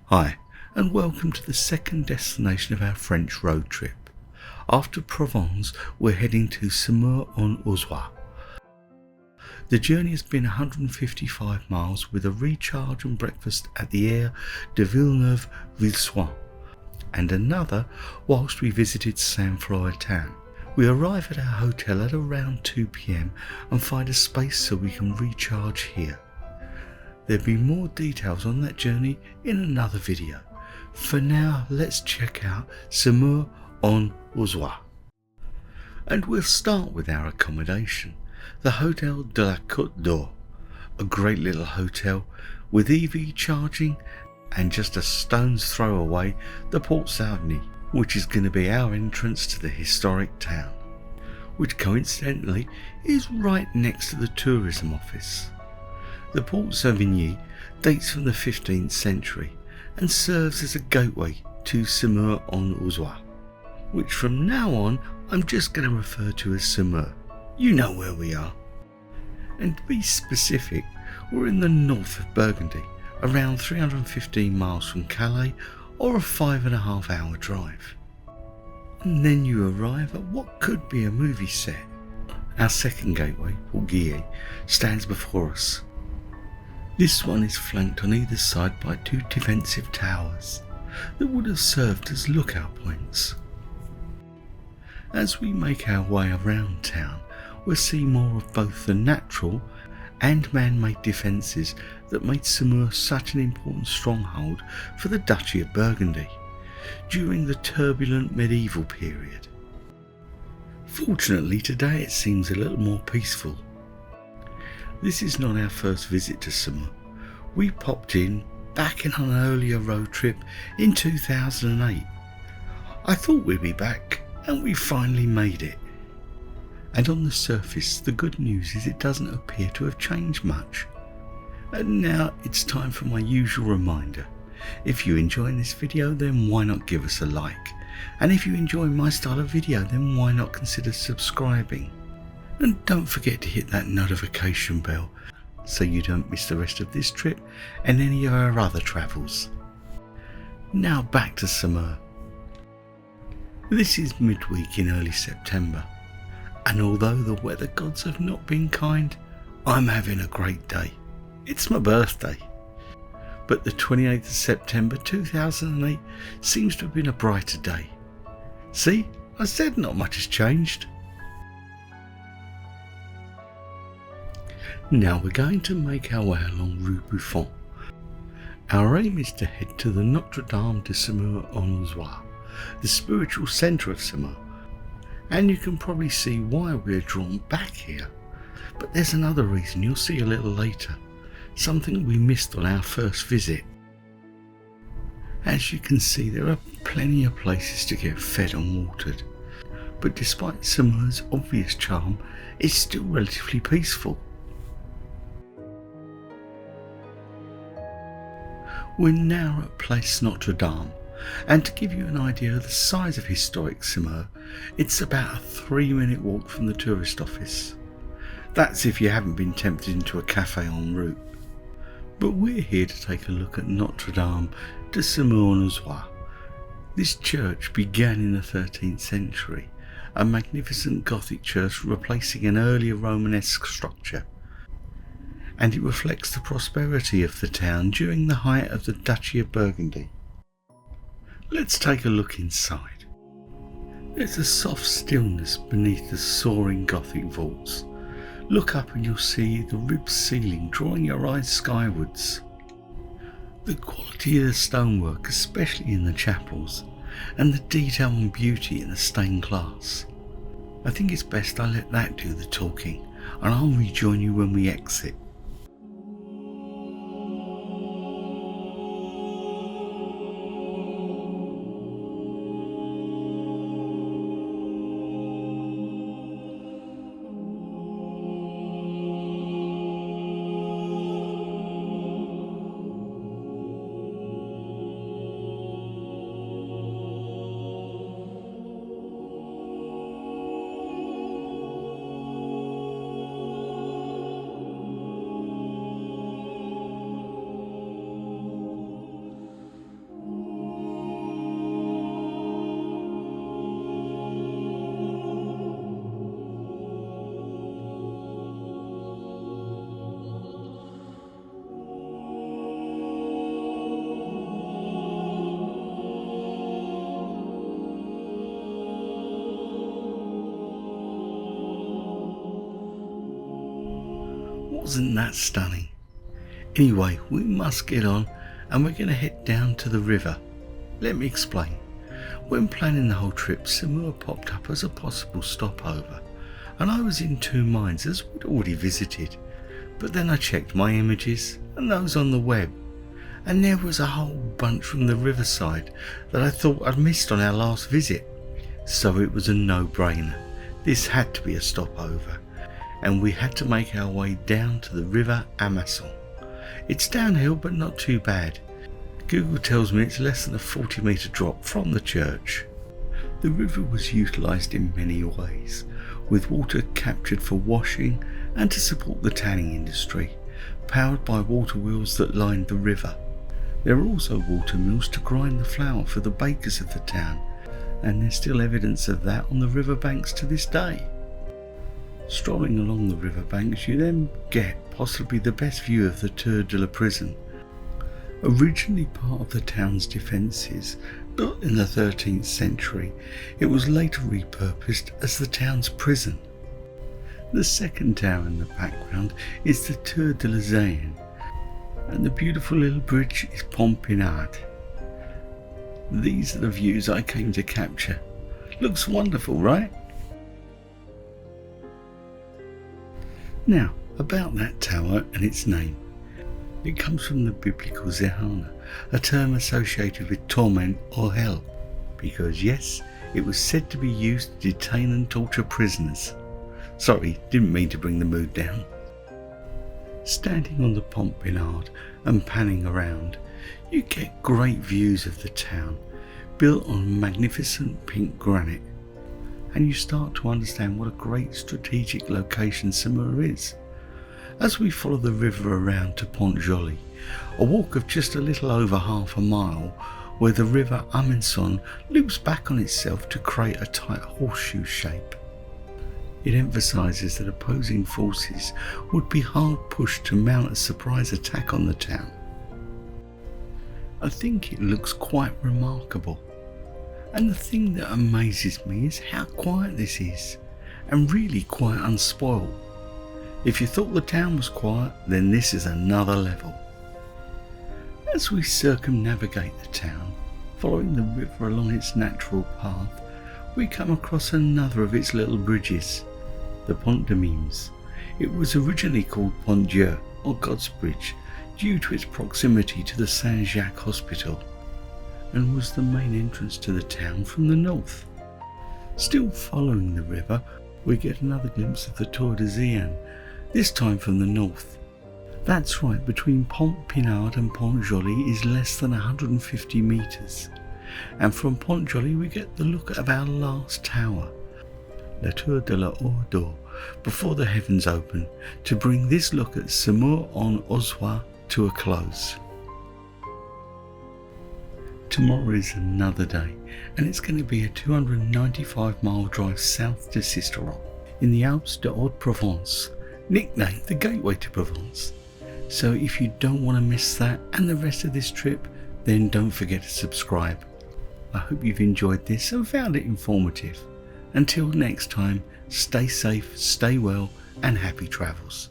Hi, and welcome to the second destination of our French road trip. After Provence, we're heading to Semur-en-Auxois. The journey has been 155 miles with a recharge and breakfast at the Aire de Villeneuve-Vilsoin, and another whilst we visited Fairytale. We arrive at our hotel at around 2 p.m. and find a space so we can recharge here. There'll be more details on that journey in another video. For now, let's check out Semur-en-Auxois. And we'll start with our accommodation, the Hôtel de la côte-d'or, a great little hotel with EV charging and just a stone's throw away the Porte Sauvigny, which is going to be our entrance to the historic town, which coincidentally is right next to the tourism office. The Porte Sauvigny dates from the 15th century and serves as a gateway to Semur-en-Auxois, which from now on I'm just going to refer to as Semur. You know where we are. And to be specific, we're in the north of Burgundy, around 315 miles from Calais, or a 5.5 hour drive. And then you arrive at what could be a movie set. Our second gateway, Porte Guillier, stands before us. This one is flanked on either side by two defensive towers that would have served as lookout points. As we make our way around town, we'll see more of both the natural and man-made defences that made Semur such an important stronghold for the Duchy of Burgundy during the turbulent medieval period. Fortunately, today it seems a little more peaceful. This is not our first visit to Semur. We popped in back in an earlier road trip in 2008. I thought we'd be back, and we finally made it. And on the surface, the good news is it doesn't appear to have changed much. And now it's time for my usual reminder. If you enjoy this video, then why not give us a like? And if you enjoy my style of video, then why not consider subscribing? And don't forget to hit that notification bell so you don't miss the rest of this trip and any of our other travels. Now back to Semur. This is midweek in early September, and although the weather gods have not been kind, I'm having a great day. It's my birthday. But the 28th of September 2008 seems to have been a brighter day. See, I said not much has changed. Now we're going to make our way along Rue Buffon. Our aim is to head to the Notre-Dame de Semur-en-Auxois, the spiritual centre of Semur, and you can probably see why we're drawn back here. But there's another reason you'll see a little later, something we missed on our first visit. As you can see, there are plenty of places to get fed and watered, but despite Semur's obvious charm, it's still relatively peaceful. We're now at Place Notre-Dame, and to give you an idea of the size of historic Semur, it's about a 3-minute walk from the tourist office. That's if you haven't been tempted into a cafe en route. But we're here to take a look at Notre-Dame de Semur-en-Auxois. This church began in the 13th century, a magnificent Gothic church replacing an earlier Romanesque structure, and it reflects the prosperity of the town during the height of the Duchy of Burgundy. Let's take a look inside. There's a soft stillness beneath the soaring Gothic vaults. Look up and you'll see the ribbed ceiling drawing your eyes skywards. The quality of the stonework, especially in the chapels, and the detail and beauty in the stained glass. I think it's best I let that do the talking, and I'll rejoin you when we exit. wasn't that stunning? Anyway, we must get on and we're going to head down to the river. Let me explain. When planning the whole trip, Semur popped up as a possible stopover, and I was in two minds as we'd already visited. But then I checked my images and those on the web, and there was a whole bunch from the riverside that I thought I'd missed on our last visit. So it was a no-brainer. This had to be a stopover, and we had to make our way down to the River Armançon. It's downhill but not too bad. Google tells me it's less than a 40-metre drop from the church. The river was utilised in many ways, with water captured for washing and to support the tanning industry, powered by water wheels that lined the river. There are also water mills to grind the flour for the bakers of the town, and there's still evidence of that on the riverbanks to this day. Strolling along the riverbanks, you then get possibly the best view of the Tour de la Prison. Originally part of the town's defences, built in the 13th century, it was later repurposed as the town's prison. The second tower in the background is the Tour de la Gehenne, and the beautiful little bridge is Pont Pinard. These are the views I came to capture. Looks wonderful, right? Now, about that tower and its name. It comes from the biblical Gehenne, a term associated with torment or hell, because yes, it was said to be used to detain and torture prisoners. Sorry, didn't mean to bring the mood down. Standing on the Pont Pinard and panning around, you get great views of the town, built on magnificent pink granite, and you start to understand what a great strategic location Semur is. As we follow the river around to Pont Joly, a walk of just a little over half a mile, where the River Armançon loops back on itself to create a tight horseshoe shape. It emphasises that opposing forces would be hard pushed to mount a surprise attack on the town. I think it looks quite remarkable, and the thing that amazes me is how quiet this is, and really quite unspoiled. If you thought the town was quiet, then this is another level. As we circumnavigate the town, following the river along its natural path, we come across another of its little bridges, the Pont de Minimes. It was originally called Pont Dieu, or God's Bridge, due to its proximity to the Saint-Jacques Hospital, and was the main entrance to the town from the north. Still following the river, we get another glimpse of the Tour de Gehenne, this time from the north. That's right, between Pont Pinard and Pont Joly is less than 150 metres, and from Pont Joly we get the look of our last tower, La Tour de la Hors d'Or, before the heavens open, to bring this look at Semur-en-Auxois to a close. Tomorrow is another day, and it's going to be a 295-mile drive south to Sisteron, in the Alpes de Haute-Provence, nicknamed the Gateway to Provence. So if you don't want to miss that and the rest of this trip, then don't forget to subscribe. I hope you've enjoyed this and found it informative. Until next time, stay safe, stay well, and happy travels.